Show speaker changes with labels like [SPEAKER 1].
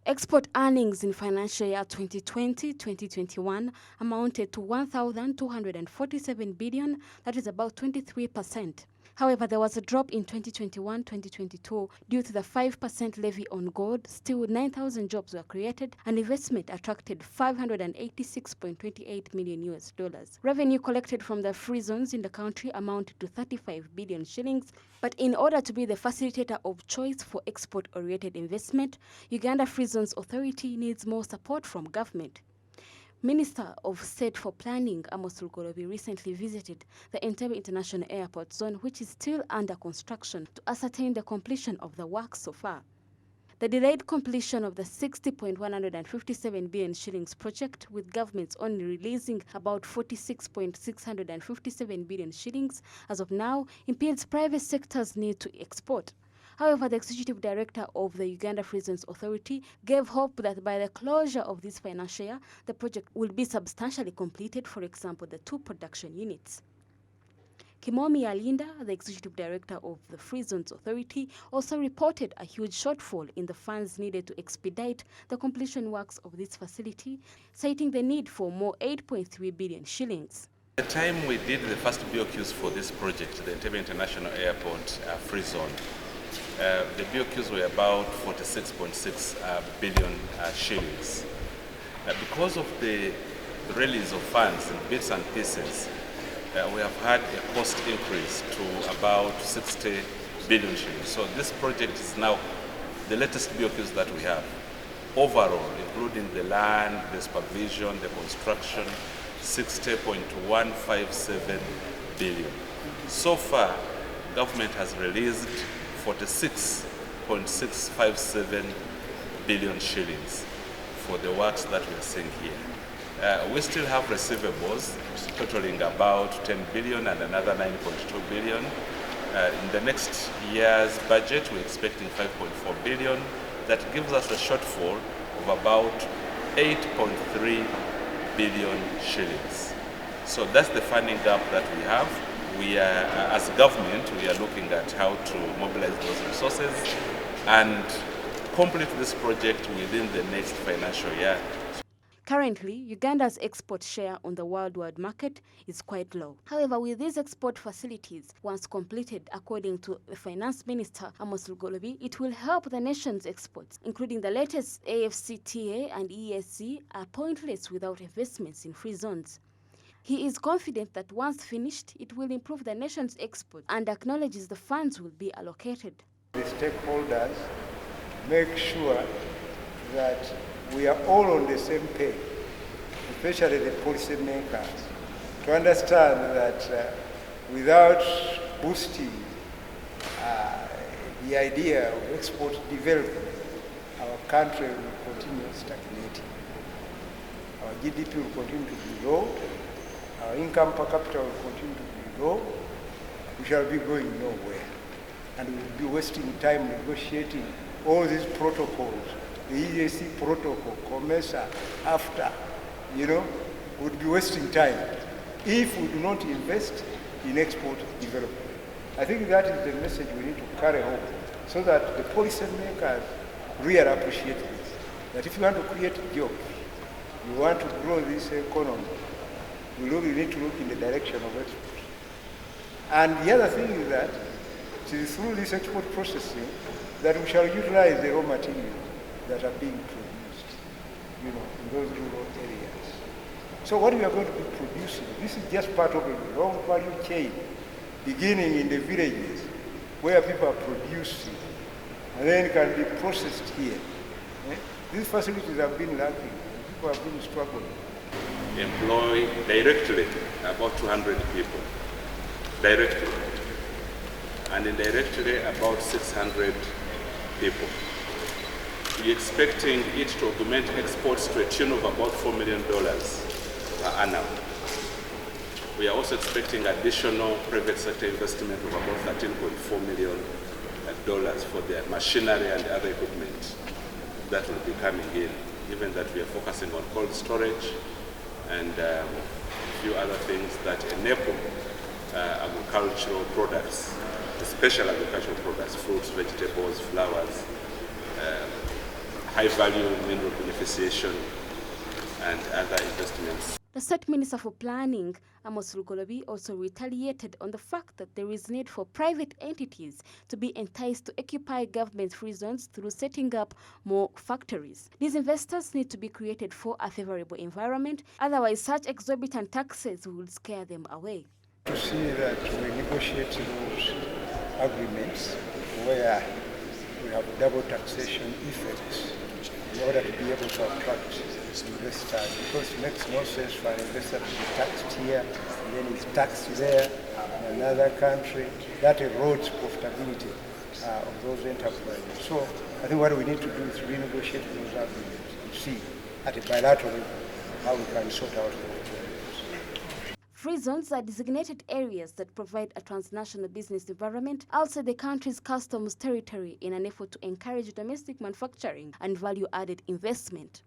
[SPEAKER 1] Export earnings in financial year 2020-2021 amounted to 1,247 billion, that is about 23%. However, there was a drop in 2021-2022 due to the 5% levy on gold. Still, 9,000 jobs were created and investment attracted $586.28 million. Revenue collected from the free zones in the country amounted to 35 billion shillings. But in order to be the facilitator of choice for export-oriented investment, Uganda Free Zones Authority needs more support from government. Minister of State for Planning, Amos Lugolobi, recently visited the Entebbe International Airport zone, which is still under construction, to ascertain the completion of the work so far. The delayed completion of the 60.157 billion shillings project, with governments only releasing about 46.657 billion shillings as of now, impedes private sector's need to export. However, the executive director of the Uganda Free Zones Authority gave hope that by the closure of this financial year, the project will be substantially completed, for example, the 2 production units. Kimomi Alinda, the executive director of the Free Zones Authority, also reported a huge shortfall in the funds needed to expedite the completion works of this facility, citing the need for more 8.3 billion shillings.
[SPEAKER 2] At the time we did the first BOQs for this project, the Entebbe International Airport Free Zone, the BOQs were about 46.6 billion shillings. Because of the release of funds in bits and pieces, we have had a cost increase to about 60 billion shillings. So this project is now the latest BOQs that we have. Overall, including the land, the supervision, the construction, 60.157 billion. So far, government has released 46.657 billion shillings for the works that we are seeing here. We still have receivables totaling about 10 billion and another 9.2 billion. In the next year's budget, we're expecting 5.4 billion. That gives us a shortfall of about 8.3 billion shillings. So that's the funding gap that we have. We are, as a government, we are looking at how to mobilize those resources and complete this project within the next financial year.
[SPEAKER 1] Currently, Uganda's export share on the worldwide market is quite low. However, with these export facilities, once completed, according to the Finance Minister Amos Lugolobi, it will help the nation's exports, including the latest AFCTA and ESC, are pointless without investments in free zones. He is confident that once finished, it will improve the nation's exports and acknowledges the funds will be allocated.
[SPEAKER 3] The stakeholders make sure that we are all on the same page, especially the policy makers, to understand that without boosting the idea of export development, our country will continue stagnating. Our GDP will continue to be low, our income per capita will continue to be low, we shall be going nowhere. And we will be wasting time negotiating all these protocols, the EAC protocol, COMESA, AFTA, would be wasting time if we do not invest in export development. I think that is the message we need to carry home so that the policy makers really appreciate this. That if you want to create jobs, you want to grow this economy, we really need to look in the direction of export. And the other thing is that it is through this export processing that we shall utilize the raw materials that are being produced, in those rural areas. So what we are going to be producing, this is just part of a long value chain, beginning in the villages where people are producing, and then it can be processed here. These facilities have been lacking, people have been struggling.
[SPEAKER 2] Employ directly about 200 people, directly, and indirectly about 600 people. We're expecting it to augment exports to a tune of about $4 million per annum. We are also expecting additional private sector investment of about $13.4 million for the machinery and other equipment that will be coming in, given that we are focusing on cold storage and a few other things that enable agricultural products, special agricultural products, fruits, vegetables, flowers, high-value mineral beneficiation and other investments.
[SPEAKER 1] The State Minister for Planning, Amos Lugolobi, also retaliated on the fact that there is need for private entities to be enticed to occupy government-free zones through setting up more factories. These investors need to be created for a favorable environment, otherwise such exorbitant taxes will scare them away.
[SPEAKER 3] To see that we negotiate those agreements where we have double taxation effects in order to be able to attract investors, because it makes no sense for an investor to be taxed here and then he's taxed there in another country. That erodes profitability of those enterprises. So I think what we need to do is renegotiate those agreements and see at a bilateral level how we can sort out those problems.
[SPEAKER 1] Free zones are designated areas that provide a transnational business environment outside the country's customs territory in an effort to encourage domestic manufacturing and value-added investment.